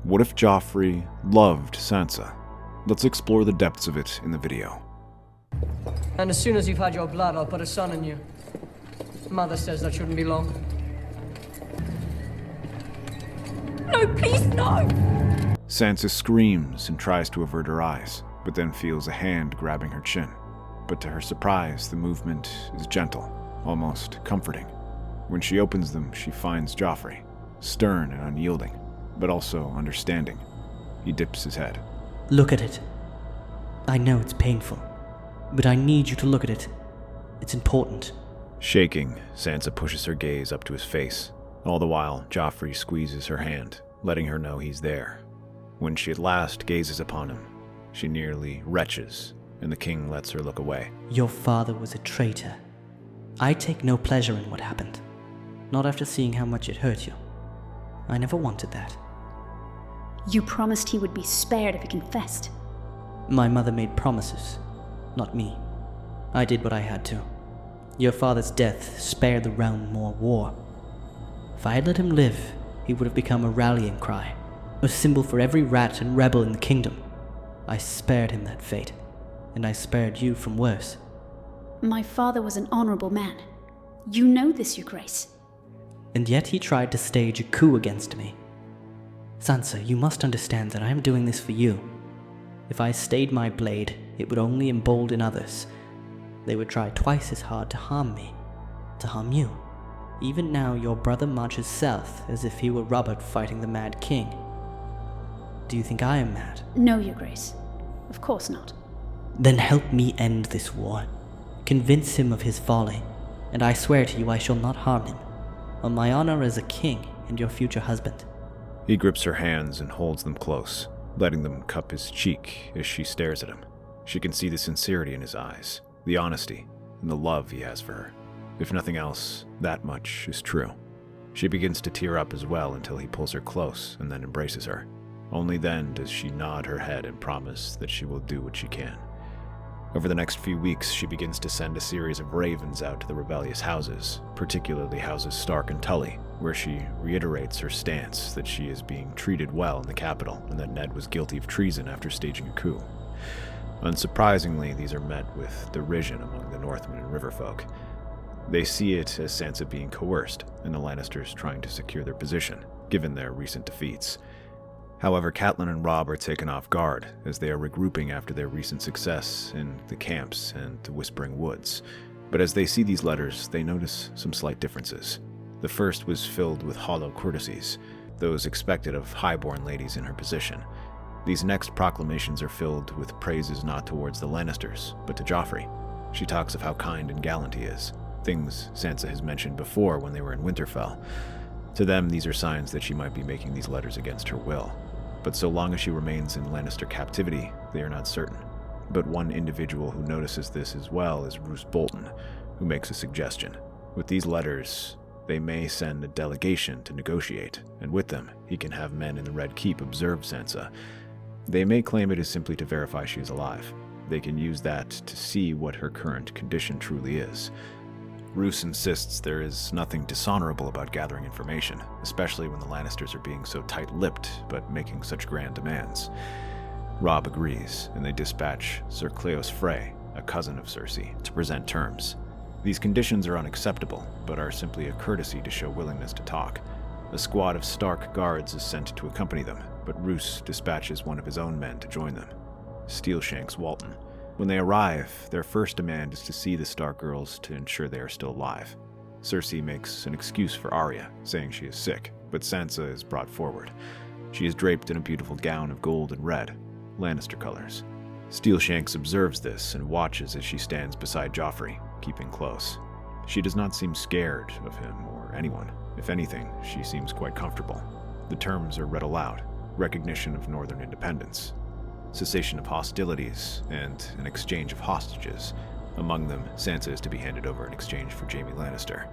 What if Joffrey loved Sansa? Let's explore the depths of it in the video. And as soon as you've had your blood, I'll put a son in you. Mother says that shouldn't be long. No, please, no! Sansa screams and tries to avert her eyes, but then feels a hand grabbing her chin. But to her surprise, the movement is gentle, almost comforting. When she opens them, she finds Joffrey, stern and unyielding, but also understanding. He dips his head. Look at it. I know it's painful, but I need you to look at it. It's important. Shaking, Sansa pushes her gaze up to his face. All the while, Joffrey squeezes her hand, letting her know he's there. When she at last gazes upon him, she nearly retches, and the king lets her look away. Your father was a traitor. I take no pleasure in what happened. Not after seeing how much it hurt you. I never wanted that. You promised he would be spared if he confessed. My mother made promises, not me. I did what I had to. Your father's death spared the realm more war. If I had let him live, he would have become a rallying cry, a symbol for every rat and rebel in the kingdom. I spared him that fate, and I spared you from worse. My father was an honorable man. You know this, Your Grace. And yet he tried to stage a coup against me. Sansa, you must understand that I am doing this for you. If I stayed my blade, it would only embolden others. They would try twice as hard to harm me, to harm you. Even now, your brother marches south as if he were Robert fighting the Mad King. Do you think I am mad? No, Your Grace. Of course not. Then help me end this war. Convince him of his folly, and I swear to you I shall not harm him. On my honor as a king and your future husband. He grips her hands and holds them close, letting them cup his cheek as she stares at him. She can see the sincerity in his eyes, the honesty, and the love he has for her. If nothing else, that much is true. She begins to tear up as well until he pulls her close and then embraces her. Only then does she nod her head and promise that she will do what she can. Over the next few weeks, she begins to send a series of ravens out to the rebellious houses, particularly houses Stark and Tully, where she reiterates her stance that she is being treated well in the capital and that Ned was guilty of treason after staging a coup. Unsurprisingly, these are met with derision among the Northmen and Riverfolk. They see it as Sansa being coerced and the Lannisters trying to secure their position, given their recent defeats. However, Catelyn and Robb are taken off guard as they are regrouping after their recent success in the camps and the Whispering Woods. But as they see these letters, they notice some slight differences. The first was filled with hollow courtesies, those expected of highborn ladies in her position. These next proclamations are filled with praises not towards the Lannisters, but to Joffrey. She talks of how kind and gallant he is, things Sansa has mentioned before when they were in Winterfell. To them, these are signs that she might be making these letters against her will. But so long as she remains in Lannister captivity, they are not certain. But one individual who notices this as well is Roose Bolton, who makes a suggestion. With these letters, they may send a delegation to negotiate, and with them, he can have men in the Red Keep observe Sansa. They may claim it is simply to verify she is alive. They can use that to see what her current condition truly is. Roose insists there is nothing dishonorable about gathering information, especially when the Lannisters are being so tight-lipped but making such grand demands. Robb agrees, and they dispatch Sir Cleos Frey, a cousin of Cersei, to present terms. These conditions are unacceptable, but are simply a courtesy to show willingness to talk. A squad of Stark guards is sent to accompany them, but Roose dispatches one of his own men to join them, Steelshanks Walton. When they arrive, their first demand is to see the Stark girls to ensure they are still alive. Cersei makes an excuse for Arya, saying she is sick, but Sansa is brought forward. She is draped in a beautiful gown of gold and red, Lannister colors. Steelshanks observes this and watches as she stands beside Joffrey, keeping close. She does not seem scared of him or anyone. If anything, she seems quite comfortable. The terms are read aloud: recognition of northern independence, cessation of hostilities, and an exchange of hostages. Among them, Sansa is to be handed over in exchange for Jaime Lannister,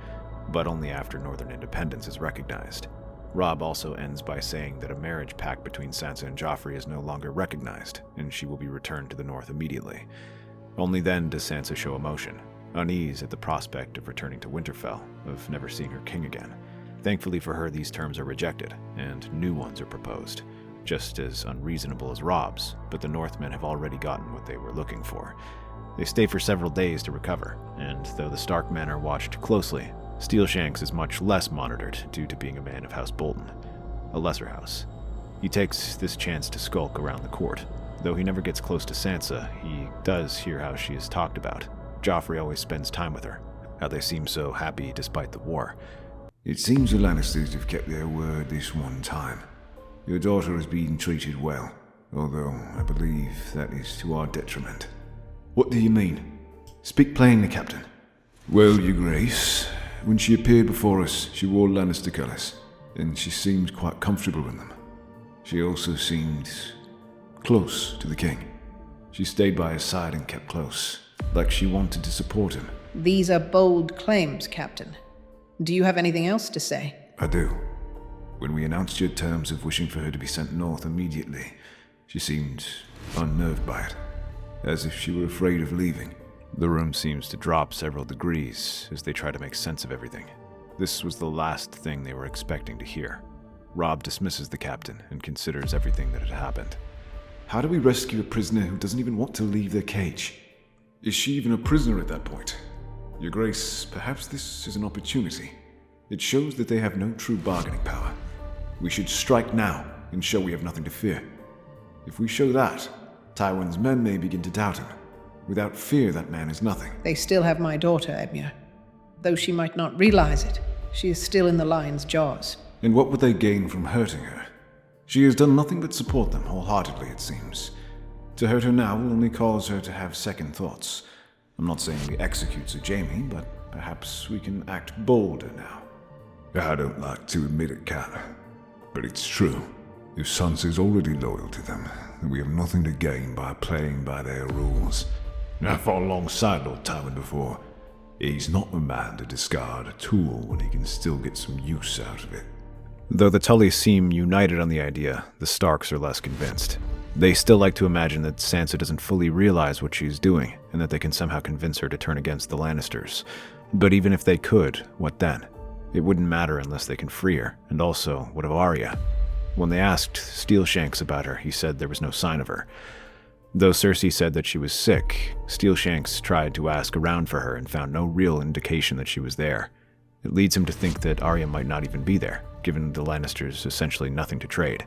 but only after northern independence is recognized. Robb also ends by saying that a marriage pact between Sansa and Joffrey is no longer recognized, and she will be returned to the north immediately. Only then does Sansa show emotion, unease at the prospect of returning to Winterfell, of never seeing her king again. Thankfully for her, these terms are rejected, and new ones are proposed. just as unreasonable as Robb's, but the Northmen have already gotten what they were looking for. They stay for several days to recover, and though the Stark men are watched closely, Steelshanks is much less monitored due to being a man of House Bolton, a lesser house. He takes this chance to skulk around the court. Though he never gets close to Sansa, he does hear how she is talked about. Joffrey always spends time with her, how they seem so happy despite the war. It seems the Lannisters have kept their word this one time. Your daughter has been treated well, although I believe that is to our detriment. What do you mean? Speak plainly, Captain. Well, Your Grace, when she appeared before us, she wore Lannister colours, and she seemed quite comfortable in them. She also seemed close to the king. She stayed by his side and kept close, like she wanted to support him. These are bold claims, Captain. Do you have anything else to say? I do. When we announced your terms of wishing for her to be sent north immediately, she seemed unnerved by it, as if she were afraid of leaving. The room seems to drop several degrees as they try to make sense of everything. This was the last thing they were expecting to hear. Robb dismisses the captain and considers everything that had happened. How do we rescue a prisoner who doesn't even want to leave their cage? Is she even a prisoner at that point? Your Grace, perhaps this is an opportunity. It shows that they have no true bargaining power. We should strike now and show we have nothing to fear. If we show that, Tywin's men may begin to doubt him. Without fear, that man is nothing. They still have my daughter, Edmure. Though she might not realize it, she is still in the lion's jaws. And what would they gain from hurting her? She has done nothing but support them wholeheartedly, it seems. To hurt her now will only cause her to have second thoughts. I'm not saying we execute Sir Jaime, but perhaps we can act bolder now. I don't like to admit it, Cat, but it's true. If Sansa's already loyal to them, then we have nothing to gain by playing by their rules. I've fought alongside Lord Tywin before. He's not the man to discard a tool when he can still get some use out of it. Though the Tullys seem united on the idea, the Starks are less convinced. They still like to imagine that Sansa doesn't fully realize what she's doing, and that they can somehow convince her to turn against the Lannisters. But even if they could, what then? It wouldn't matter unless they can free her, and also, what of Arya? When they asked Steelshanks about her, he said there was no sign of her. Though Cersei said that she was sick, Steelshanks tried to ask around for her and found no real indication that she was there. It leads him to think that Arya might not even be there, given the Lannisters essentially nothing to trade.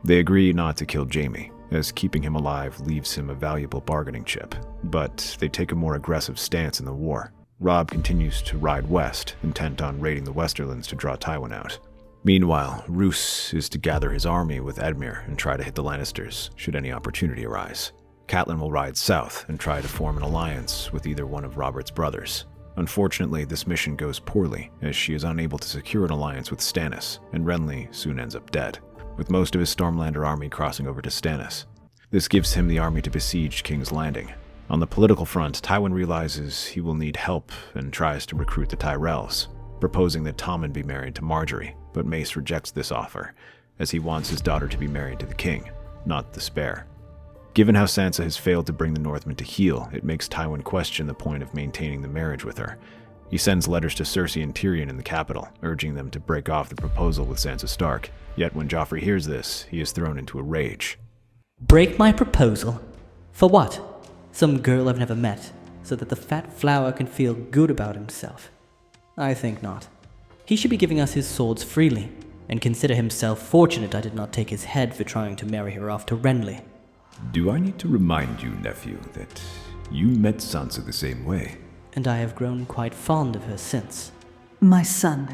They agree not to kill Jaime, as keeping him alive leaves him a valuable bargaining chip, but they take a more aggressive stance in the war. Robb continues to ride west, intent on raiding the Westerlands to draw Tywin out. Meanwhile, Roose is to gather his army with Edmure and try to hit the Lannisters, should any opportunity arise. Catelyn will ride south and try to form an alliance with either one of Robert's brothers. Unfortunately, this mission goes poorly, as she is unable to secure an alliance with Stannis, and Renly soon ends up dead, with most of his Stormlander army crossing over to Stannis. This gives him the army to besiege King's Landing. On the political front, Tywin realizes he will need help and tries to recruit the Tyrells, proposing that Tommen be married to Margaery, but Mace rejects this offer, as he wants his daughter to be married to the king, not the Spare. Given how Sansa has failed to bring the Northmen to heel, it makes Tywin question the point of maintaining the marriage with her. He sends letters to Cersei and Tyrion in the capital, urging them to break off the proposal with Sansa Stark. Yet when Joffrey hears this, he is thrown into a rage. Break my proposal? For what? Some girl I've never met, so that the fat flower can feel good about himself? I think not. He should be giving us his swords freely, and consider himself fortunate I did not take his head for trying to marry her off to Renly. Do I need to remind you, nephew, that you met Sansa the same way? And I have grown quite fond of her since. My son,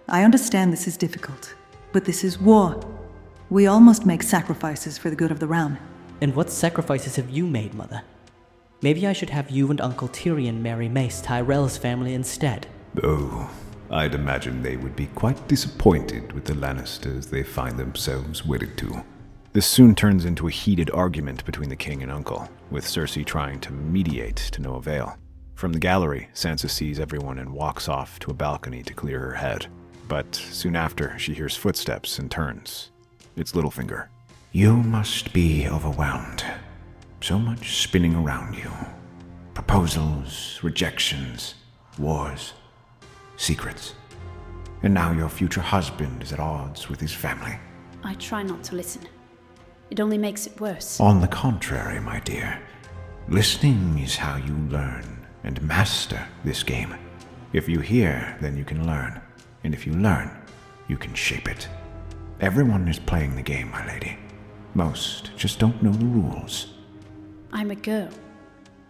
I understand this is difficult, but this is war. We all must make sacrifices for the good of the realm. And what sacrifices have you made, Mother? Maybe I should have you and Uncle Tyrion marry Mace Tyrell's family instead. Oh, I'd imagine they would be quite disappointed with the Lannisters they find themselves wedded to. This soon turns into a heated argument between the king and uncle, with Cersei trying to mediate to no avail. From the gallery, Sansa sees everyone and walks off to a balcony to clear her head. But soon after, she hears footsteps and turns. It's Littlefinger. You must be overwhelmed. So much spinning around you. Proposals, rejections, wars, secrets. And now your future husband is at odds with his family. I try not to listen. It only makes it worse. On the contrary, my dear. Listening is how you learn and master this game. If you hear, then you can learn. And if you learn, you can shape it. Everyone is playing the game, my lady. Most just don't know the rules. I'm a girl.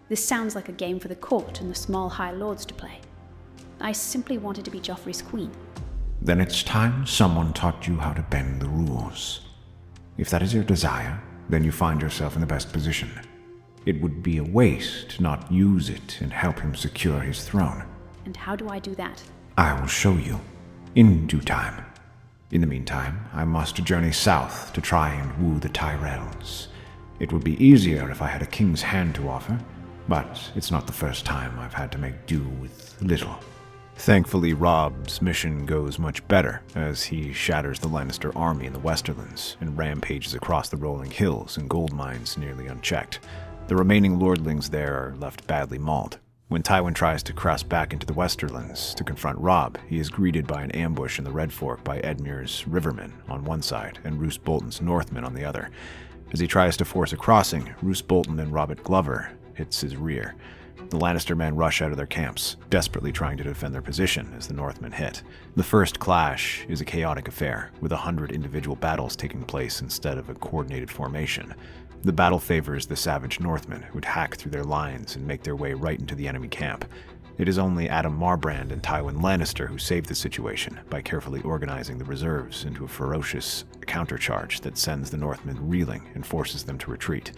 This sounds like a game for the court and the small high lords to play. I simply wanted to be Joffrey's queen. Then it's time someone taught you how to bend the rules. If that is your desire, then you find yourself in the best position. It would be a waste to not use it and help him secure his throne. And how do I do that? I will show you, in due time. In the meantime, I must journey south to try and woo the Tyrells. It would be easier if I had a king's hand to offer, but it's not the first time I've had to make do with little. Thankfully, Robb's mission goes much better as he shatters the Lannister army in the Westerlands and rampages across the rolling hills and gold mines nearly unchecked. The remaining lordlings there are left badly mauled. When Tywin tries to cross back into the Westerlands to confront Robb, he is greeted by an ambush in the Red Fork by Edmure's Rivermen on one side and Roose Bolton's Northmen on the other. As he tries to force a crossing, Roose Bolton and Robert Glover hits his rear. The Lannister men rush out of their camps, desperately trying to defend their position as the Northmen hit. The first clash is a chaotic affair, with 100 individual battles taking place instead of a coordinated formation. The battle favors the savage Northmen, who would hack through their lines and make their way right into the enemy camp. It is only Adam Marbrand and Tywin Lannister who save the situation by carefully organizing the reserves into a ferocious countercharge that sends the Northmen reeling and forces them to retreat.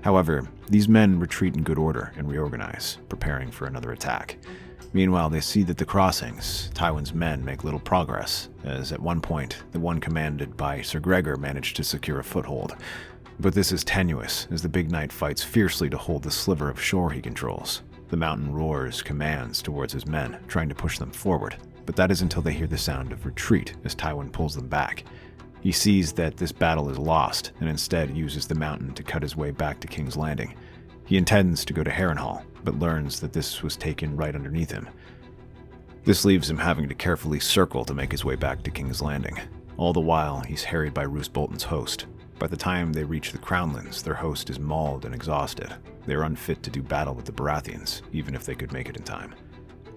However, these men retreat in good order and reorganize, preparing for another attack. Meanwhile, they see that the crossings, Tywin's men make little progress, as at one point, the one commanded by Sir Gregor managed to secure a foothold. But this is tenuous, as the Big Knight fights fiercely to hold the sliver of shore he controls. The mountain roars commands towards his men, trying to push them forward, but that is until they hear the sound of retreat as Tywin pulls them back. He sees that this battle is lost, and instead uses the mountain to cut his way back to King's Landing. He intends to go to Harrenhal, but learns that this was taken right underneath him. This leaves him having to carefully circle to make his way back to King's Landing. All the while, he's harried by Roose Bolton's host. By the time they reach the Crownlands, their host is mauled and exhausted. They are unfit to do battle with the Baratheons, even if they could make it in time.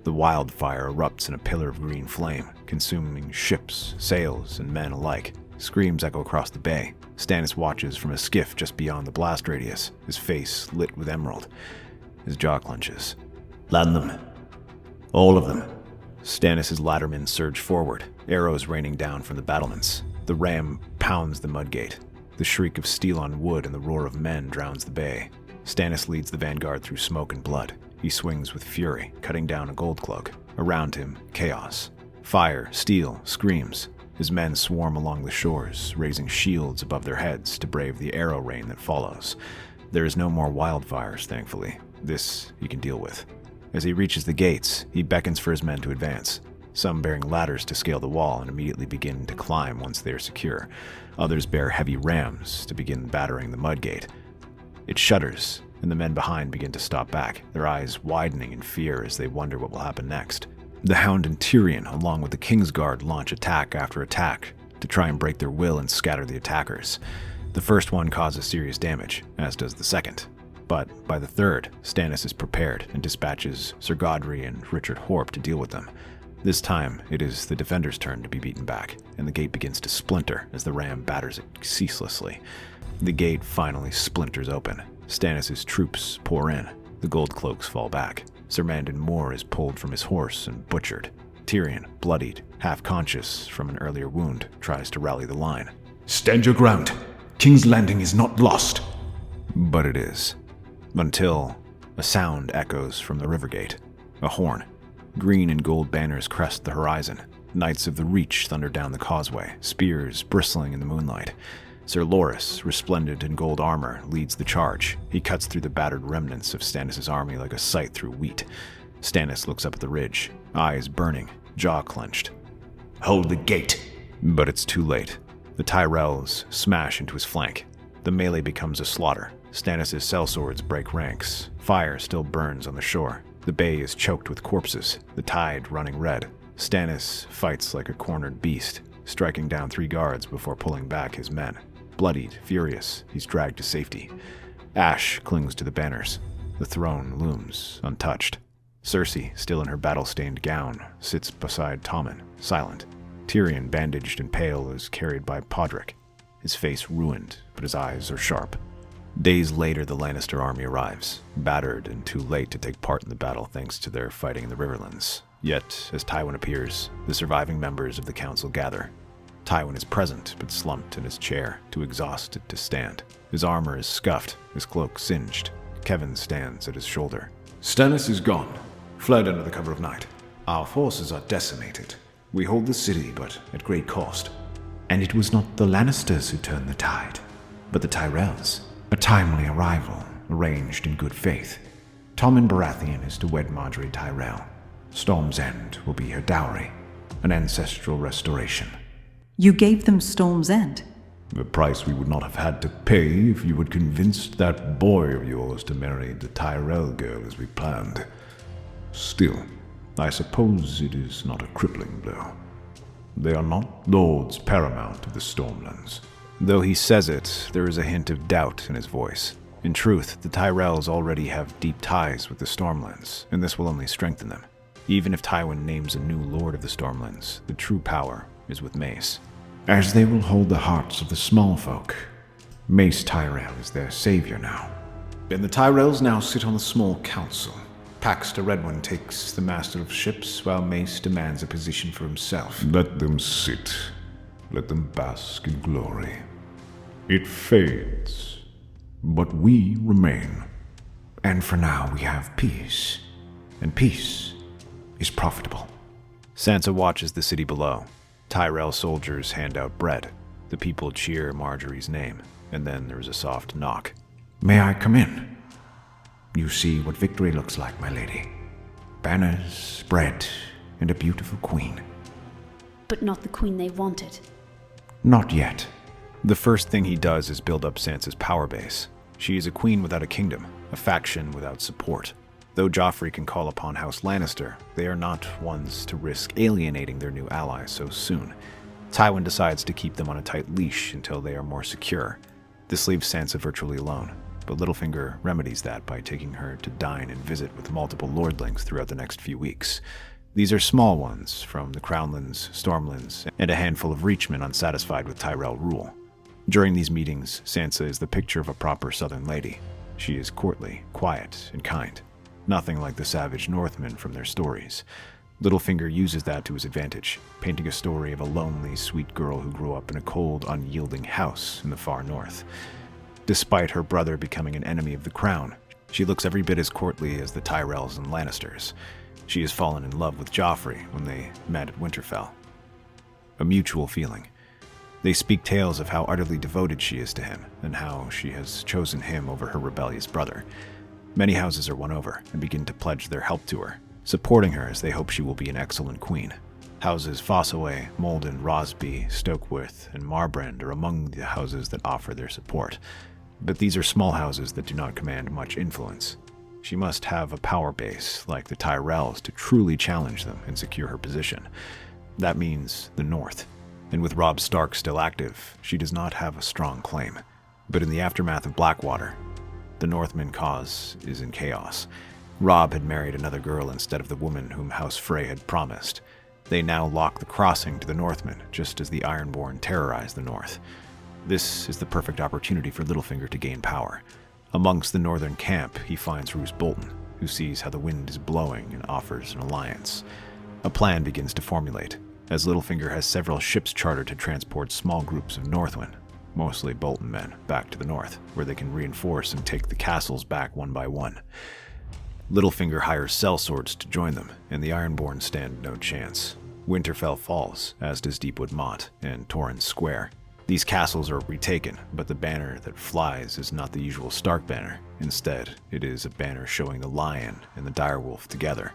The wildfire erupts in a pillar of green flame, consuming ships, sails, and men alike. Screams echo across the bay. Stannis watches from a skiff just beyond the blast radius, his face lit with emerald. His jaw clenches. Land them. All of them. Stannis' laddermen surge forward, arrows raining down from the battlements. The ram pounds the mudgate. The shriek of steel on wood and the roar of men drowns the bay. Stannis leads the vanguard through smoke and blood. He swings with fury, cutting down a gold cloak. Around him, chaos. Fire, steel, screams. His men swarm along the shores, raising shields above their heads to brave the arrow rain that follows. There is no more wildfires, thankfully. This he can deal with. As he reaches the gates, he beckons for his men to advance. Some bearing ladders to scale the wall and immediately begin to climb once they are secure. Others bear heavy rams to begin battering the mudgate. It shudders, and the men behind begin to stop back, their eyes widening in fear as they wonder what will happen next. The Hound and Tyrion, along with the Kingsguard, launch attack after attack to try and break their will and scatter the attackers. The first one causes serious damage, as does the second. But by the third, Stannis is prepared and dispatches Sir Godfrey and Richard Horp to deal with them. This time, it is the defenders' turn to be beaten back, and the gate begins to splinter as the ram batters it ceaselessly. The gate finally splinters open. Stannis' troops pour in. The gold cloaks fall back. Sir Mandon Moore is pulled from his horse and butchered. Tyrion, bloodied, half-conscious from an earlier wound, tries to rally the line. Stand your ground. King's Landing is not lost. But it is. Until a sound echoes from the Rivergate. A horn. Green and gold banners crest the horizon. Knights of the Reach thunder down the causeway, spears bristling in the moonlight. Sir Loras, resplendent in gold armor, leads the charge. He cuts through the battered remnants of Stannis' army like a scythe through wheat. Stannis looks up at the ridge, eyes burning, jaw clenched. Hold the gate. But it's too late. The Tyrells smash into his flank. The melee becomes a slaughter. Stannis' sellswords break ranks. Fire still burns on the shore. The bay is choked with corpses, the tide running red. Stannis fights like a cornered beast, striking down 3 guards before pulling back his men. Bloodied, furious, he's dragged to safety. Ash clings to the banners. The throne looms, untouched. Cersei, still in her battle-stained gown, sits beside Tommen, silent. Tyrion, bandaged and pale, is carried by Podrick, his face ruined, but his eyes are sharp. Days later, the Lannister army arrives, battered and too late to take part in the battle thanks to their fighting in the Riverlands. Yet, as Tywin appears, the surviving members of the council gather. Tywin is present, but slumped in his chair, too exhausted to stand. His armor is scuffed, his cloak singed. Kevin stands at his shoulder. Stannis is gone, fled under the cover of night. Our forces are decimated. We hold the city, but at great cost. And it was not the Lannisters who turned the tide, but the Tyrells. A timely arrival, arranged in good faith. Tommen Baratheon is to wed Margaery Tyrell. Storm's End will be her dowry, an ancestral restoration. You gave them Storm's End. The price we would not have had to pay if you had convinced that boy of yours to marry the Tyrell girl as we planned. Still, I suppose it is not a crippling blow. They are not lords paramount of the Stormlands. Though he says it, there is a hint of doubt in his voice. In truth, the Tyrells already have deep ties with the Stormlands, and this will only strengthen them. Even if Tywin names a new lord of the Stormlands, the true power is with Mace. As they will hold the hearts of the small folk, Mace Tyrell is their savior now. And the Tyrells now sit on the small council. Paxter Redwyne takes the master of ships, while Mace demands a position for himself. Let them sit. Let them bask in glory. It fades, but we remain. And for now we have peace, and peace is profitable. Sansa watches the city below. Tyrell soldiers hand out bread. The people cheer Margaery's name, and then there is a soft knock. May I come in? You see what victory looks like, my lady. Banners, bread, and a beautiful queen. But not the queen they wanted. Not yet. The first thing he does is build up Sansa's power base. She is a queen without a kingdom, a faction without support. Though Joffrey can call upon House Lannister, they are not ones to risk alienating their new ally so soon. Tywin decides to keep them on a tight leash until they are more secure. This leaves Sansa virtually alone, but Littlefinger remedies that by taking her to dine and visit with multiple lordlings throughout the next few weeks. These are small ones, from the Crownlands, Stormlands, and a handful of Reachmen unsatisfied with Tyrell rule. During these meetings, Sansa is the picture of a proper southern lady. She is courtly, quiet, and kind. Nothing like the savage Northmen from their stories. Littlefinger uses that to his advantage, painting a story of a lonely, sweet girl who grew up in a cold, unyielding house in the far north. Despite her brother becoming an enemy of the crown, she looks every bit as courtly as the Tyrells and Lannisters. She has fallen in love with Joffrey when they met at Winterfell. A mutual feeling. They speak tales of how utterly devoted she is to him, and how she has chosen him over her rebellious brother. Many houses are won over and begin to pledge their help to her, supporting her as they hope she will be an excellent queen. Houses Fossaway, Molden, Rosby, Stokeworth, and Marbrand are among the houses that offer their support. But these are small houses that do not command much influence. She must have a power base, like the Tyrells, to truly challenge them and secure her position. That means the North. And with Robb Stark still active, she does not have a strong claim. But in the aftermath of Blackwater, the Northman cause is in chaos. Robb had married another girl instead of the woman whom House Frey had promised. They now lock the crossing to the Northmen, just as the Ironborn terrorize the North. This is the perfect opportunity for Littlefinger to gain power. Amongst the northern camp, he finds Roose Bolton, who sees how the wind is blowing and offers an alliance. A plan begins to formulate, as Littlefinger has several ships chartered to transport small groups of Northmen, mostly Bolton men, back to the north, where they can reinforce and take the castles back one by one. Littlefinger hires sellswords to join them, and the Ironborn stand no chance. Winterfell falls, as does Deepwood Motte and Torrhen's Square. These castles are retaken, but the banner that flies is not the usual Stark banner. Instead, it is a banner showing the lion and the direwolf together.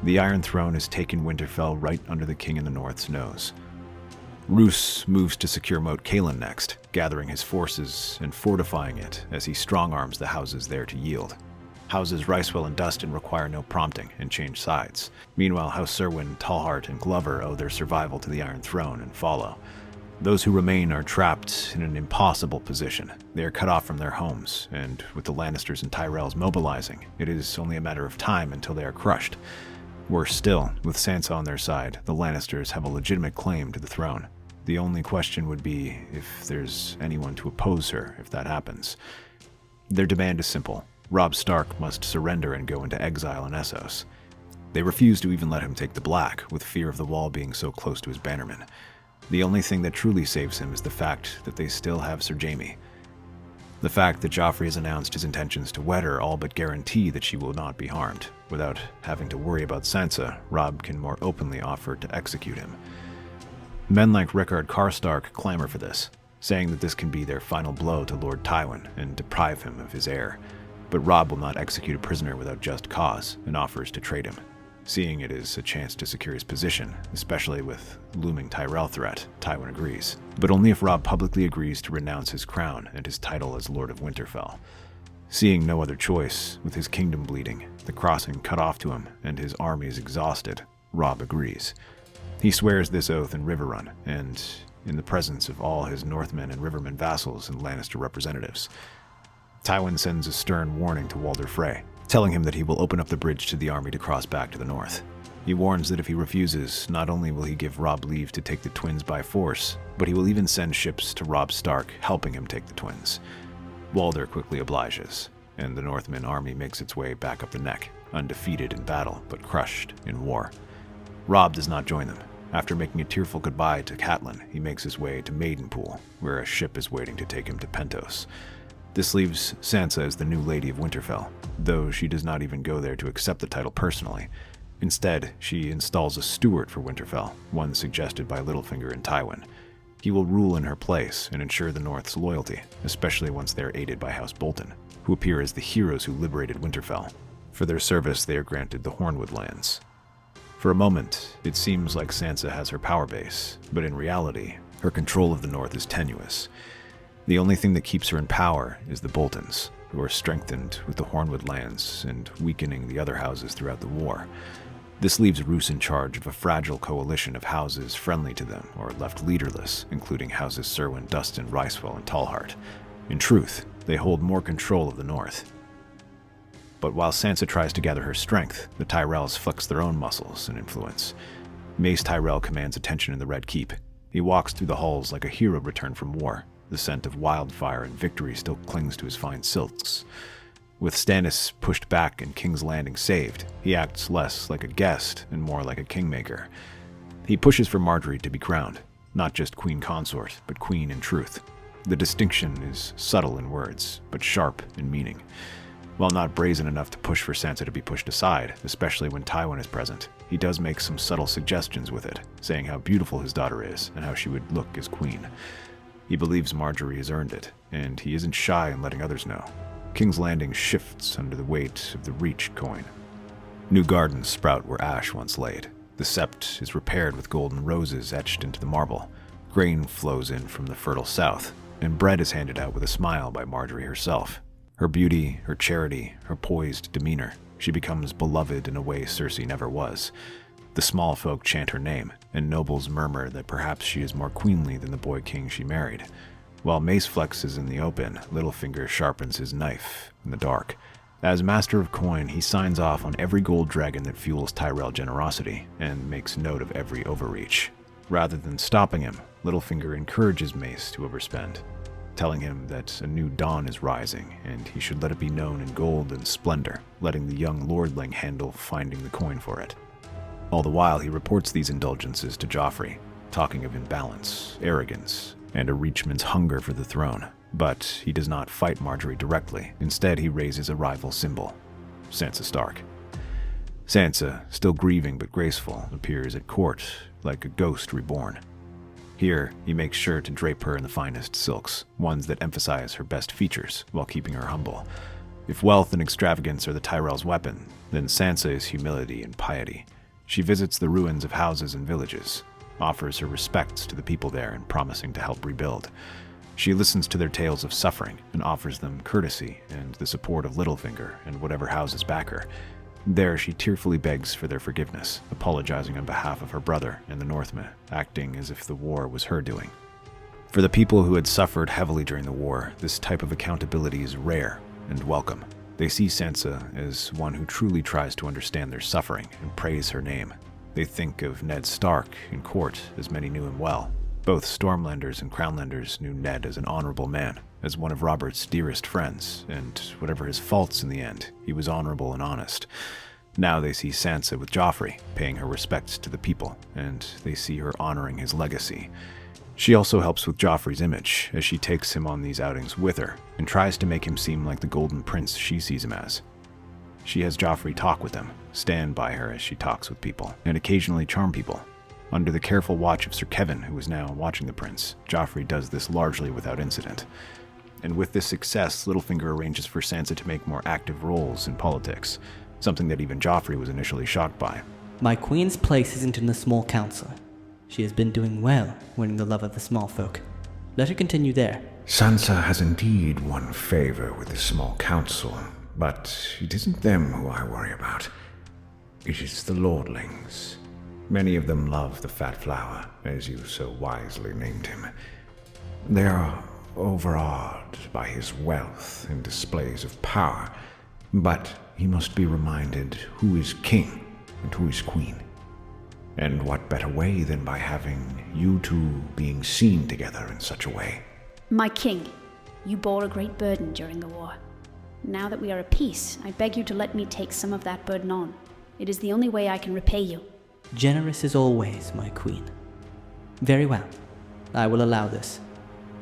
The Iron Throne has taken Winterfell right under the King in the North's nose. Roose moves to secure Moat Cailin next, gathering his forces and fortifying it as he strong-arms the houses there to yield. Houses Ricewell and Dustin require no prompting and change sides. Meanwhile, House Serwyn, Tallhart, and Glover owe their survival to the Iron Throne and follow. Those who remain are trapped in an impossible position. They are cut off from their homes, and with the Lannisters and Tyrells mobilizing, it is only a matter of time until they are crushed. Worse still, with Sansa on their side, the Lannisters have a legitimate claim to the throne. The only question would be if there's anyone to oppose her if that happens. Their demand is simple. Robb Stark must surrender and go into exile in Essos. They refuse to even let him take the Black, with fear of the Wall being so close to his bannermen. The only thing that truly saves him is the fact that they still have Sir Jaime. The fact that Joffrey has announced his intentions to wed her all but guarantee that she will not be harmed. Without having to worry about Sansa, Robb can more openly offer to execute him. Men like Rickard Karstark clamor for this, saying that this can be their final blow to Lord Tywin and deprive him of his heir. But Robb will not execute a prisoner without just cause and offers to trade him. Seeing it as a chance to secure his position, especially with looming Tyrell threat, Tywin agrees. But only if Robb publicly agrees to renounce his crown and his title as Lord of Winterfell. Seeing no other choice, with his kingdom bleeding, the crossing cut off to him, and his armies exhausted, Robb agrees. He swears this oath in Riverrun, and in the presence of all his Northmen and Rivermen vassals and Lannister representatives. Tywin sends a stern warning to Walder Frey, telling him that he will open up the bridge to the army to cross back to the north. He warns that if he refuses, not only will he give Robb leave to take the twins by force, but he will even send ships to Robb Stark, helping him take the twins. Walder quickly obliges, and the Northman army makes its way back up the neck, undefeated in battle, but crushed in war. Robb does not join them. After making a tearful goodbye to Catelyn, he makes his way to Maidenpool, where a ship is waiting to take him to Pentos. This leaves Sansa as the new Lady of Winterfell, though she does not even go there to accept the title personally. Instead, she installs a steward for Winterfell, one suggested by Littlefinger and Tywin. He will rule in her place and ensure the North's loyalty, especially once they are aided by House Bolton, who appear as the heroes who liberated Winterfell. For their service, they are granted the Hornwood lands. For a moment, it seems like Sansa has her power base, but in reality, her control of the North is tenuous. The only thing that keeps her in power is the Boltons, who are strengthened with the Hornwood lands and weakening the other houses throughout the war. This leaves Roose in charge of a fragile coalition of houses friendly to them or left leaderless, including houses Serwyn, Dustin, Ricewell, and Tallhart. In truth, they hold more control of the North. But while Sansa tries to gather her strength, the Tyrells flex their own muscles and influence. Mace Tyrell commands attention in the Red Keep. He walks through the halls like a hero returned from war. The scent of wildfire and victory still clings to his fine silks. With Stannis pushed back and King's Landing saved, he acts less like a guest and more like a kingmaker. He pushes for Margaery to be crowned, not just queen consort, but queen in truth. The distinction is subtle in words, but sharp in meaning. While not brazen enough to push for Sansa to be pushed aside, especially when Tywin is present, he does make some subtle suggestions with it, saying how beautiful his daughter is and how she would look as queen. He believes Margaery has earned it, and he isn't shy in letting others know. King's Landing shifts under the weight of the Reach coin. New gardens sprout where ash once laid. The sept is repaired with golden roses etched into the marble. Grain flows in from the fertile south, and bread is handed out with a smile by Margaery herself. Her beauty, her charity, her poised demeanor, she becomes beloved in a way Cersei never was. The small folk chant her name, and nobles murmur that perhaps she is more queenly than the boy king she married. While Mace flexes in the open, Littlefinger sharpens his knife in the dark. As Master of Coin, he signs off on every gold dragon that fuels Tyrell generosity, and makes note of every overreach. Rather than stopping him, Littlefinger encourages Mace to overspend, telling him that a new dawn is rising, and he should let it be known in gold and splendor, letting the young lordling handle finding the coin for it. All the while, he reports these indulgences to Joffrey, talking of imbalance, arrogance, and a Reachman's hunger for the throne. But he does not fight Margaery directly. Instead, he raises a rival symbol, Sansa Stark. Sansa, still grieving but graceful, appears at court like a ghost reborn. Here, he makes sure to drape her in the finest silks, ones that emphasize her best features while keeping her humble. If wealth and extravagance are the Tyrell's weapon, then Sansa is humility and piety. She visits the ruins of houses and villages, offers her respects to the people there and promising to help rebuild. She listens to their tales of suffering and offers them courtesy and the support of Littlefinger and whatever houses back her. There she tearfully begs for their forgiveness, apologizing on behalf of her brother and the Northmen, acting as if the war was her doing. For the people who had suffered heavily during the war, this type of accountability is rare and welcome. They see Sansa as one who truly tries to understand their suffering and praise her name. They think of Ned Stark in court, as many knew him well. Both Stormlanders and Crownlanders knew Ned as an honorable man, as one of Robert's dearest friends, and whatever his faults in the end, he was honorable and honest. Now they see Sansa with Joffrey, paying her respects to the people, and they see her honoring his legacy. She also helps with Joffrey's image, as she takes him on these outings with her, and tries to make him seem like the Golden Prince she sees him as. She has Joffrey talk with them, stand by her as she talks with people, and occasionally charm people. Under the careful watch of Sir Kevan, who is now watching the prince, Joffrey does this largely without incident. And with this success, Littlefinger arranges for Sansa to make more active roles in politics, something that even Joffrey was initially shocked by. My queen's place isn't in the small council. She has been doing well, winning the love of the small folk. Let her continue there. Sansa has indeed won favor with the small council, but it isn't them who I worry about. It is the lordlings. Many of them love the Fat Flower, as you so wisely named him. They are overawed by his wealth and displays of power, but he must be reminded who is king and who is queen. And what better way than by having you two being seen together in such a way? My king, you bore a great burden during the war. Now that we are at peace, I beg you to let me take some of that burden on. It is the only way I can repay you. Generous as always, my queen. Very well. I will allow this.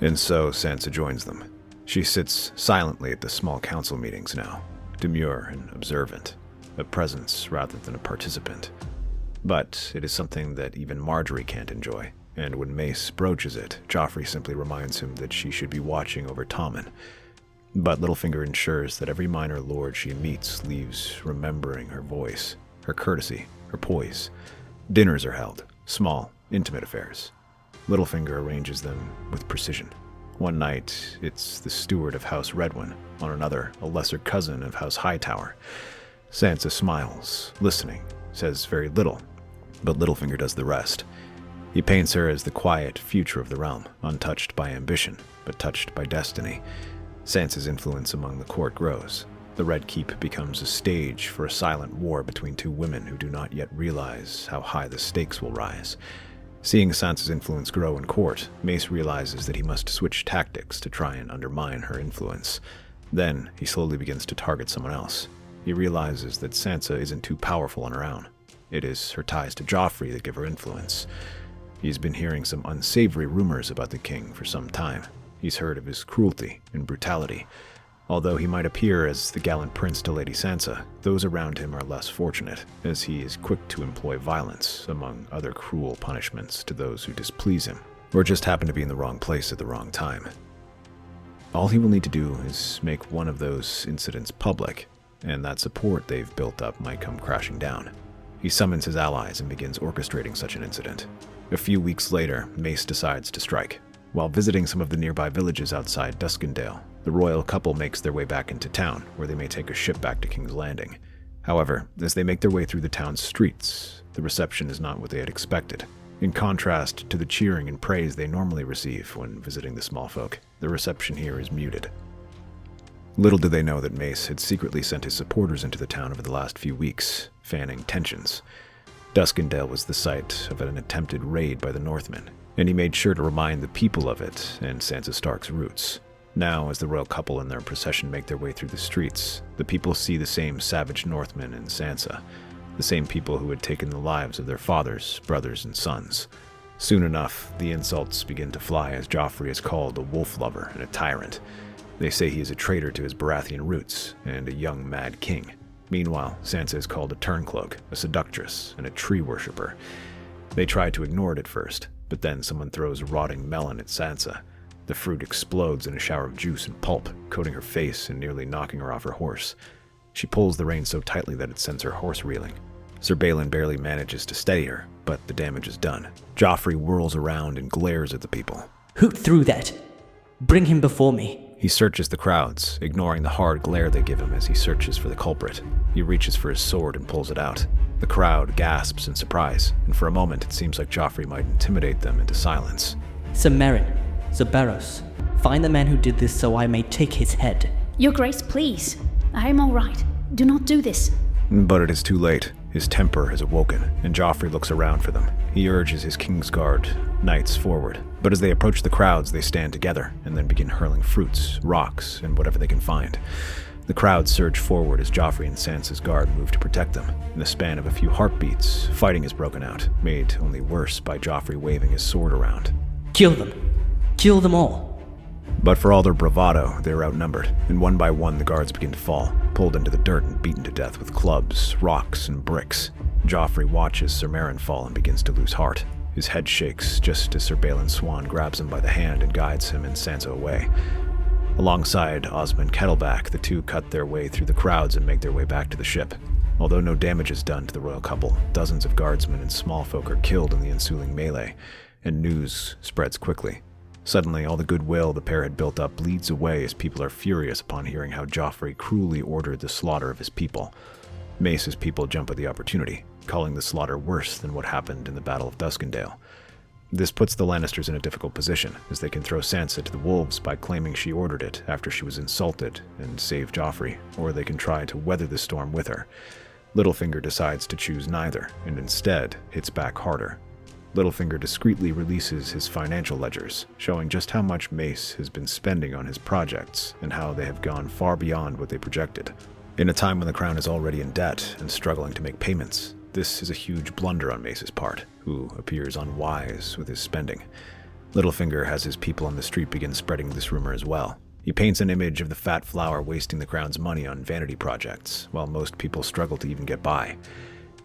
And so Sansa joins them. She sits silently at the small council meetings now, demure and observant, a presence rather than a participant. But it is something that even Marjorie can't enjoy, and when Mace broaches it, Joffrey simply reminds him that she should be watching over Tommen. But Littlefinger ensures that every minor lord she meets leaves remembering her voice, her courtesy, her poise. Dinners are held, small, intimate affairs. Littlefinger arranges them with precision. One night, it's the steward of House Redwyn, on another, a lesser cousin of House Hightower. Sansa smiles, listening, says very little, but Littlefinger does the rest. He paints her as the quiet future of the realm, untouched by ambition, but touched by destiny. Sansa's influence among the court grows. The Red Keep becomes a stage for a silent war between two women who do not yet realize how high the stakes will rise. Seeing Sansa's influence grow in court, Mace realizes that he must switch tactics to try and undermine her influence. Then, he slowly begins to target someone else. He realizes that Sansa isn't too powerful on her own. It is her ties to Joffrey that give her influence. He's been hearing some unsavory rumors about the king for some time. He's heard of his cruelty and brutality. Although he might appear as the gallant prince to Lady Sansa, those around him are less fortunate, as he is quick to employ violence, among other cruel punishments to those who displease him, or just happen to be in the wrong place at the wrong time. All he will need to do is make one of those incidents public, and that support they've built up might come crashing down. He summons his allies and begins orchestrating such an incident. A few weeks later, Mace decides to strike. While visiting some of the nearby villages outside Duskendale, the royal couple makes their way back into town, where they may take a ship back to King's Landing. However, as they make their way through the town's streets, the reception is not what they had expected. In contrast to the cheering and praise they normally receive when visiting the small folk, the reception here is muted. Little did they know that Mace had secretly sent his supporters into the town over the last few weeks, fanning tensions. Duskendale was the site of an attempted raid by the Northmen, and he made sure to remind the people of it and Sansa Stark's roots. Now, as the royal couple and their procession make their way through the streets, the people see the same savage Northmen in Sansa, the same people who had taken the lives of their fathers, brothers, and sons. Soon enough, the insults begin to fly as Joffrey is called a wolf lover and a tyrant. They say he is a traitor to his Baratheon roots and a young mad king. Meanwhile, Sansa is called a turncloak, a seductress, and a tree worshipper. They try to ignore it at first, but then someone throws a rotting melon at Sansa. The fruit explodes in a shower of juice and pulp, coating her face and nearly knocking her off her horse. She pulls the rein so tightly that it sends her horse reeling. Sir Balin barely manages to steady her, but the damage is done. Joffrey whirls around and glares at the people. Who threw that? Bring him before me. He searches the crowds, ignoring the hard glare they give him as he searches for the culprit. He reaches for his sword and pulls it out. The crowd gasps in surprise, and for a moment it seems like Joffrey might intimidate them into silence. Sir Meryn, Zaberos, find the man who did this so I may take his head. Your Grace, please. I am all right. Do not do this. But it is too late. His temper has awoken, and Joffrey looks around for them. He urges his Kingsguard knights forward, but as they approach the crowds, they stand together and then begin hurling fruits, rocks, and whatever they can find. The crowds surge forward as Joffrey and Sansa's guard move to protect them. In the span of a few heartbeats, fighting has broken out, made only worse by Joffrey waving his sword around. Kill them. Kill them all. But for all their bravado, they are outnumbered, and one by one the guards begin to fall, pulled into the dirt and beaten to death with clubs, rocks, and bricks. Joffrey watches Sir Meryn fall and begins to lose heart. His head shakes just as Sir Balon Swan grabs him by the hand and guides him and Sansa away. Alongside Osmond Kettleback, the two cut their way through the crowds and make their way back to the ship. Although no damage is done to the royal couple, dozens of guardsmen and small folk are killed in the ensuing melee, and news spreads quickly. Suddenly, all the goodwill the pair had built up bleeds away as people are furious upon hearing how Joffrey cruelly ordered the slaughter of his people. Mace's people jump at the opportunity, calling the slaughter worse than what happened in the Battle of Duskendale. This puts the Lannisters in a difficult position, as they can throw Sansa to the wolves by claiming she ordered it after she was insulted and save Joffrey, or they can try to weather the storm with her. Littlefinger decides to choose neither, and instead hits back harder. Littlefinger discreetly releases his financial ledgers, showing just how much Mace has been spending on his projects and how they have gone far beyond what they projected. In a time when the crown is already in debt and struggling to make payments, this is a huge blunder on Mace's part, who appears unwise with his spending. Littlefinger has his people on the street begin spreading this rumor as well. He paints an image of the fat flower wasting the crown's money on vanity projects, while most people struggle to even get by.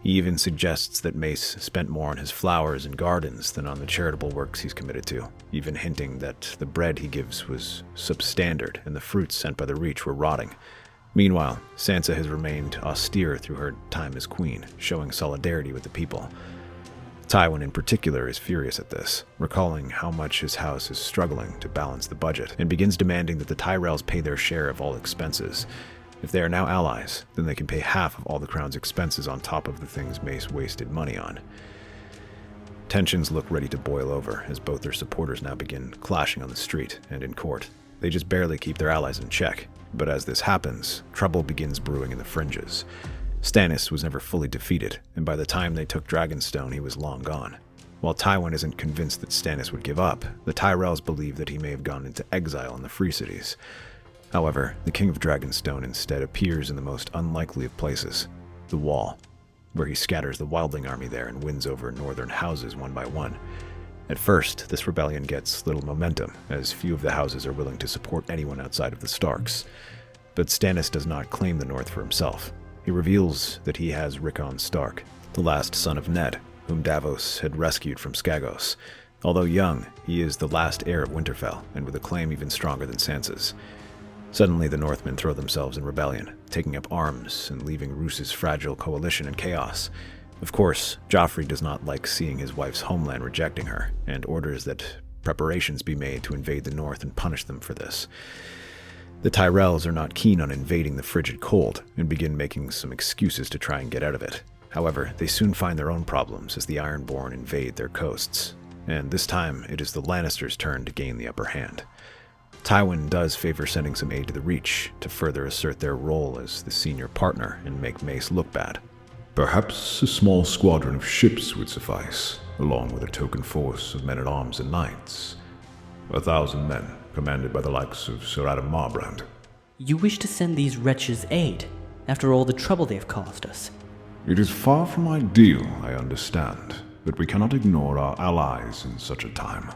He even suggests that Mace spent more on his flowers and gardens than on the charitable works he's committed to, even hinting that the bread he gives was substandard and the fruits sent by the Reach were rotting. Meanwhile, Sansa has remained austere through her time as queen, showing solidarity with the people. Tywin in particular is furious at this, recalling how much his house is struggling to balance the budget, and begins demanding that the Tyrells pay their share of all expenses. If they are now allies, then they can pay half of all the crown's expenses on top of the things Mace wasted money on. Tensions look ready to boil over as both their supporters now begin clashing on the street and in court. They just barely keep their allies in check, but as this happens, trouble begins brewing in the fringes. Stannis was never fully defeated, and by the time they took Dragonstone, he was long gone. While Tywin isn't convinced that Stannis would give up, the Tyrells believe that he may have gone into exile in the Free Cities. However, the King of Dragonstone instead appears in the most unlikely of places, the Wall, where he scatters the Wildling army there and wins over northern houses one by one. At first, this rebellion gets little momentum, as few of the houses are willing to support anyone outside of the Starks. But Stannis does not claim the North for himself. He reveals that he has Rickon Stark, the last son of Ned, whom Davos had rescued from Skagos. Although young, he is the last heir of Winterfell, and with a claim even stronger than Sansa's. Suddenly, the Northmen throw themselves in rebellion, taking up arms and leaving Roos's fragile coalition in chaos. Of course, Joffrey does not like seeing his wife's homeland rejecting her, and orders that preparations be made to invade the North and punish them for this. The Tyrells are not keen on invading the frigid cold, and begin making some excuses to try and get out of it. However, they soon find their own problems as the Ironborn invade their coasts, and this time it is the Lannisters' turn to gain the upper hand. Tywin does favor sending some aid to the Reach to further assert their role as the senior partner and make Mace look bad. Perhaps a small squadron of ships would suffice, along with a token force of men-at-arms and knights. 1,000 men, commanded by the likes of Sir Adam Marbrand. You wish to send these wretches aid, after all the trouble they have caused us? It is far from ideal, I understand, but we cannot ignore our allies in such a time.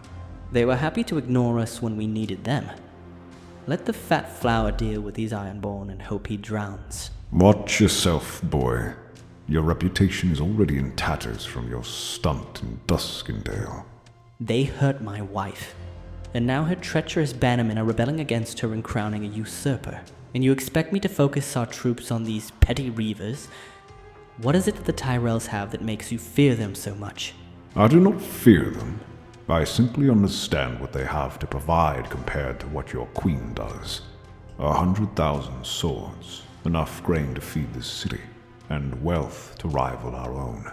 They were happy to ignore us when we needed them. Let the fat flower deal with these Ironborn and hope he drowns. Watch yourself, boy. Your reputation is already in tatters from your stunt in Duskendale. They hurt my wife, and now her treacherous bannermen are rebelling against her and crowning a usurper. And you expect me to focus our troops on these petty reavers? What is it that the Tyrells have that makes you fear them so much? I do not fear them. I simply understand what they have to provide compared to what your queen does. 100,000 swords, enough grain to feed this city, and wealth to rival our own.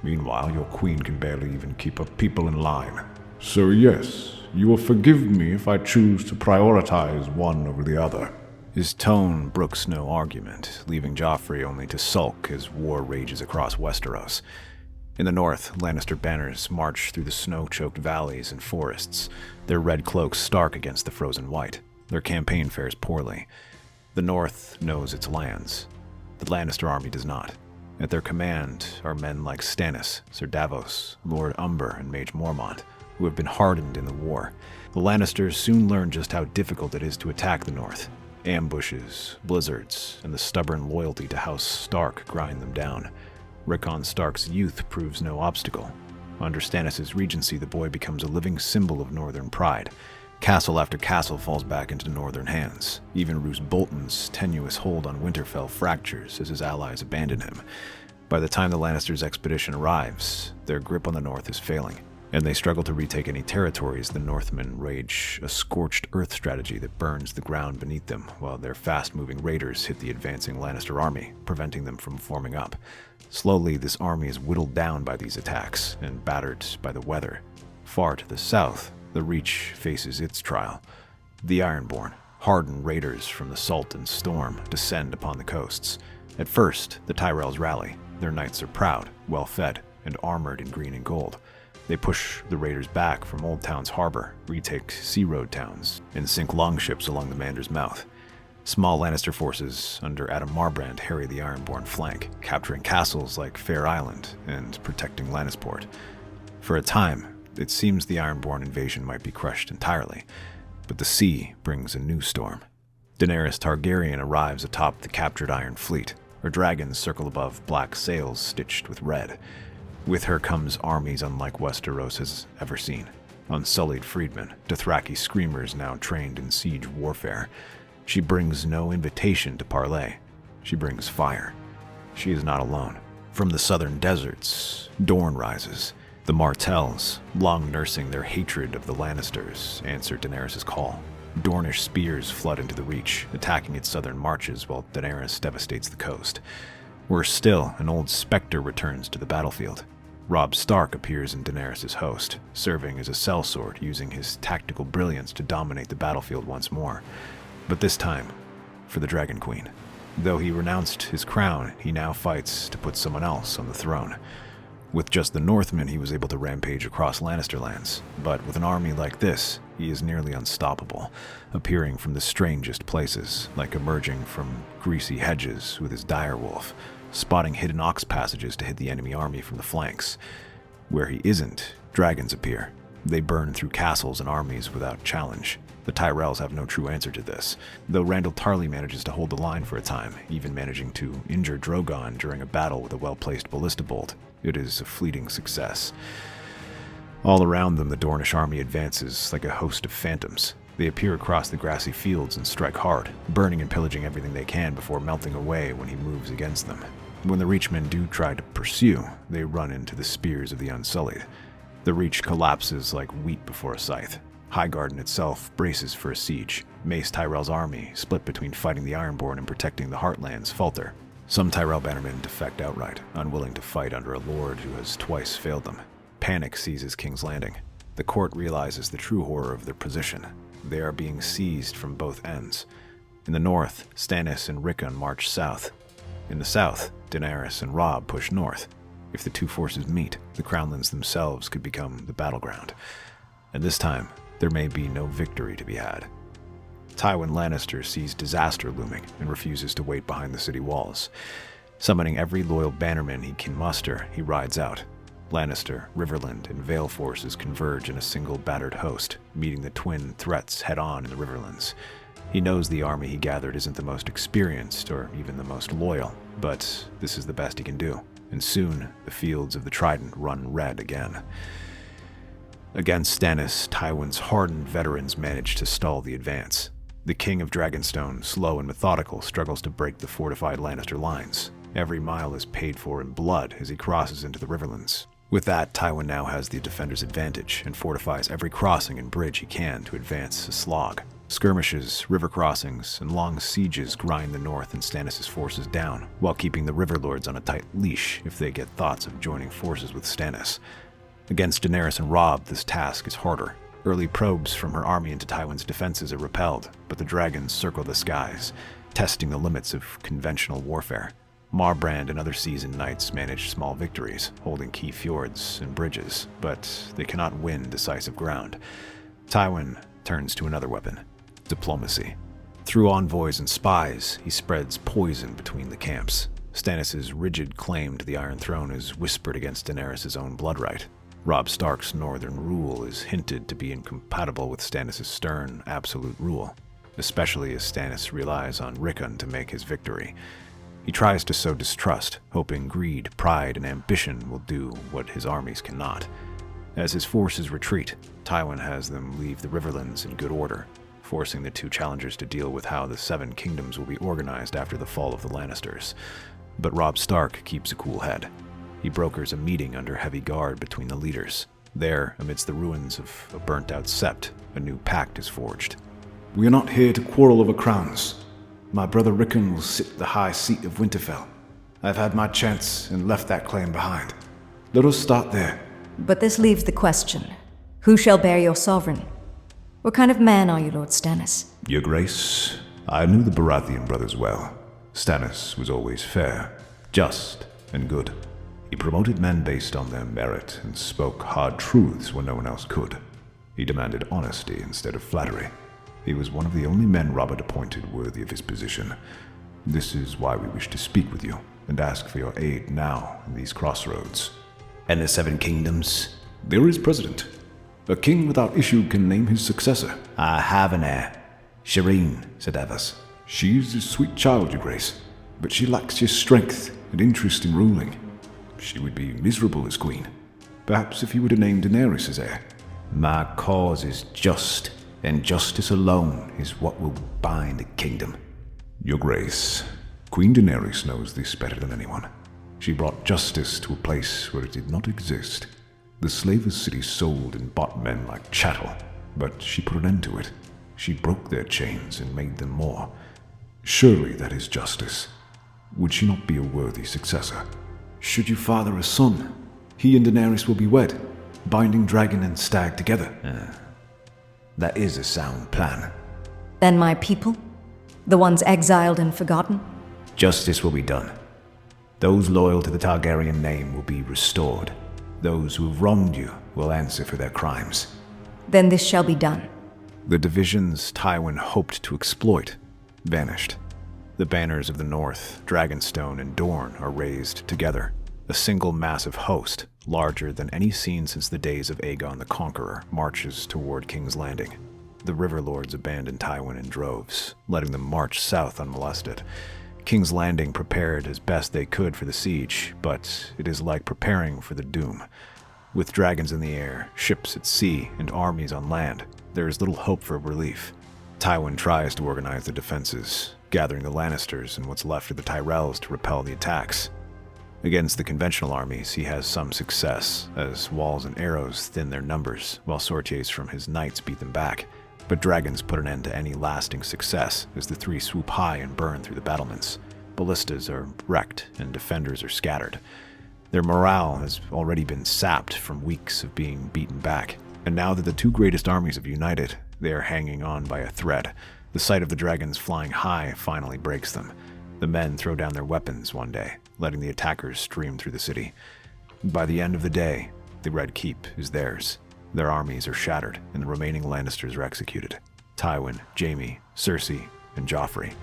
Meanwhile, your queen can barely even keep her people in line. So yes, You will forgive me if I choose to prioritize one over the other. His tone brooks no argument, leaving Joffrey only to sulk as war rages across Westeros. In the north, Lannister banners march through the snow-choked valleys and forests, their red cloaks stark against the frozen white. Their campaign fares poorly. The north knows its lands. The Lannister army does not. At their command are men like Stannis, Ser Davos, Lord Umber, and Mage Mormont, who have been hardened in the war. The Lannisters soon learn just how difficult it is to attack the north. Ambushes, blizzards, and the stubborn loyalty to House Stark grind them down. Rickon Stark's youth proves no obstacle. Under Stannis' regency, the boy becomes a living symbol of northern pride. Castle after castle falls back into northern hands. Even Roose Bolton's tenuous hold on Winterfell fractures as his allies abandon him. By the time the Lannisters' expedition arrives, their grip on the north is failing, and they struggle to retake any territories the Northmen wage a scorched earth strategy that burns the ground beneath them, while their fast-moving raiders hit the advancing Lannister army, preventing them from forming up. Slowly, this army is whittled down by these attacks and battered by the weather. Far to the south, the Reach faces its trial. The Ironborn, hardened raiders from the salt and storm, descend upon the coasts. At first, the Tyrells rally. Their knights are proud, well-fed, and armored in green and gold. They push the raiders back from Old Town's harbor, retake sea road towns, and sink longships along the Mander's Mouth. Small Lannister forces under Adam Marbrand harry the Ironborn flank, capturing castles like Fair Island and protecting Lannisport. For a time, it seems the Ironborn invasion might be crushed entirely, but the sea brings a new storm. Daenerys Targaryen arrives atop the captured Iron Fleet. Her dragons circle above black sails stitched with red. With her comes armies unlike Westeros has ever seen. Unsullied freedmen, Dothraki screamers now trained in siege warfare. She brings no invitation to parley. She brings fire. She is not alone. From the southern deserts, Dorne rises. The Martells, long nursing their hatred of the Lannisters, answer Daenerys' call. Dornish spears flood into the Reach, attacking its southern marches while Daenerys devastates the coast. Worse still, an old specter returns to the battlefield. Robb Stark appears in Daenerys' host, serving as a sellsword, using his tactical brilliance to dominate the battlefield once more. But this time, for the Dragon Queen. Though he renounced his crown, he now fights to put someone else on the throne. With just the Northmen, he was able to rampage across Lannister lands, but with an army like this, he is nearly unstoppable, appearing from the strangest places, like emerging from greasy hedges with his direwolf, spotting hidden ox passages to hit the enemy army from the flanks. Where he isn't, dragons appear. They burn through castles and armies without challenge. The Tyrells have no true answer to this, though Randall Tarly manages to hold the line for a time, even managing to injure Drogon during a battle with a well-placed ballista bolt. It is a fleeting success. All around them, the Dornish army advances like a host of phantoms. They appear across the grassy fields and strike hard, burning and pillaging everything they can before melting away when he moves against them. When the Reachmen do try to pursue, they run into the spears of the Unsullied. The Reach collapses like wheat before a scythe. Highgarden itself braces for a siege. Mace Tyrell's army, split between fighting the Ironborn and protecting the Heartlands, falter. Some Tyrell bannermen defect outright, unwilling to fight under a lord who has twice failed them. Panic seizes King's Landing. The court realizes the true horror of their position. They are being seized from both ends. In the north, Stannis and Rickon march south. In the south, Daenerys and Robb push north. If the two forces meet, the Crownlands themselves could become the battleground. And this time, there may be no victory to be had. Tywin Lannister sees disaster looming and refuses to wait behind the city walls. Summoning every loyal bannerman he can muster, he rides out. Lannister, Riverland, and Vale forces converge in a single battered host, meeting the twin threats head-on in the Riverlands. He knows the army he gathered isn't the most experienced or even the most loyal, but this is the best he can do, and soon the fields of the Trident run red again. Against Stannis, Tywin's hardened veterans manage to stall the advance. The King of Dragonstone, slow and methodical, struggles to break the fortified Lannister lines. Every mile is paid for in blood as he crosses into the Riverlands. With that, Tywin now has the defender's advantage and fortifies every crossing and bridge he can to advance a slog. Skirmishes, river crossings, and long sieges grind the north and Stannis' forces down, while keeping the Riverlords on a tight leash if they get thoughts of joining forces with Stannis. Against Daenerys and Robb, this task is harder. Early probes from her army into Tywin's defenses are repelled, but the dragons circle the skies, testing the limits of conventional warfare. Marbrand and other seasoned knights manage small victories, holding key fjords and bridges, but they cannot win decisive ground. Tywin turns to another weapon: diplomacy. Through envoys and spies, he spreads poison between the camps. Stannis' rigid claim to the Iron Throne is whispered against Daenerys' own bloodright. Robb Stark's northern rule is hinted to be incompatible with Stannis' stern, absolute rule, especially as Stannis relies on Rickon to make his victory. He tries to sow distrust, hoping greed, pride, and ambition will do what his armies cannot. As his forces retreat, Tywin has them leave the Riverlands in good order, forcing the two challengers to deal with how the Seven Kingdoms will be organized after the fall of the Lannisters. But Robb Stark keeps a cool head. He brokers a meeting under heavy guard between the leaders. There, amidst the ruins of a burnt-out sept, a new pact is forged. We are not here to quarrel over crowns. My brother Rickon will sit the high seat of Winterfell. I've had my chance and left that claim behind. Let us start there. But this leaves the question. Who shall bear your sovereign? What kind of man are you, Lord Stannis? Your Grace, I knew the Baratheon brothers well. Stannis was always fair, just, and good. He promoted men based on their merit and spoke hard truths when no one else could. He demanded honesty instead of flattery. He was one of the only men Robert appointed worthy of his position. This is why we wish to speak with you and ask for your aid now in these crossroads. And the Seven Kingdoms? There is precedent. A king without issue can name his successor. I have an heir. Shireen, said Evers. She is a sweet child, Your Grace, but she lacks your strength and interest in ruling. She would be miserable as queen. Perhaps if you were to name Daenerys as heir. My cause is just, and justice alone is what will bind a kingdom. Your Grace, Queen Daenerys knows this better than anyone. She brought justice to a place where it did not exist. The slavers' city sold and bought men like chattel, but she put an end to it. She broke their chains and made them more. Surely that is justice. Would she not be a worthy successor? Should you father a son, he and Daenerys will be wed, binding dragon and stag together. That is a sound plan. Then my people? The ones exiled and forgotten? Justice will be done. Those loyal to the Targaryen name will be restored. Those who have wronged you will answer for their crimes. Then this shall be done. The divisions Tywin hoped to exploit vanished. The banners of the North, Dragonstone, and Dorne are raised together. A single massive host, larger than any seen since the days of Aegon the Conqueror, marches toward King's Landing. The River Lords abandon Tywin in droves, letting them march south unmolested. King's Landing prepared as best they could for the siege, but it is like preparing for the doom. With dragons in the air, ships at sea, and armies on land, there is little hope for relief. Tywin tries to organize the defenses, gathering the Lannisters and what's left of the Tyrells to repel the attacks. Against the conventional armies, he has some success, as walls and arrows thin their numbers, while sorties from his knights beat them back. But dragons put an end to any lasting success, as the three swoop high and burn through the battlements. Ballistas are wrecked, and defenders are scattered. Their morale has already been sapped from weeks of being beaten back, and now that the two greatest armies have united, they are hanging on by a thread. The sight of the dragons flying high finally breaks them. The men throw down their weapons one day, letting the attackers stream through the city. By the end of the day, the Red Keep is theirs. Their armies are shattered, and the remaining Lannisters are executed. Tywin, Jaime, Cersei, and Joffrey.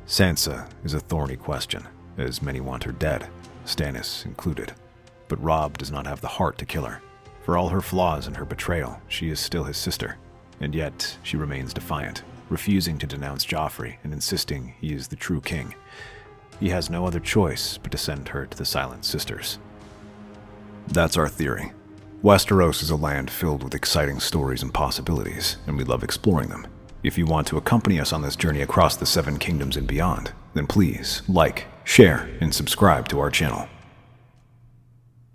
Sansa is a thorny question, as many want her dead, Stannis included. But Robb does not have the heart to kill her. For all her flaws and her betrayal, she is still his sister, and yet she remains defiant, refusing to denounce Joffrey and insisting he is the true king. He has no other choice but to send her to the Silent Sisters. That's our theory. Westeros is a land filled with exciting stories and possibilities, and we love exploring them. If you want to accompany us on this journey across the Seven Kingdoms and beyond, then please like, share, and subscribe to our channel.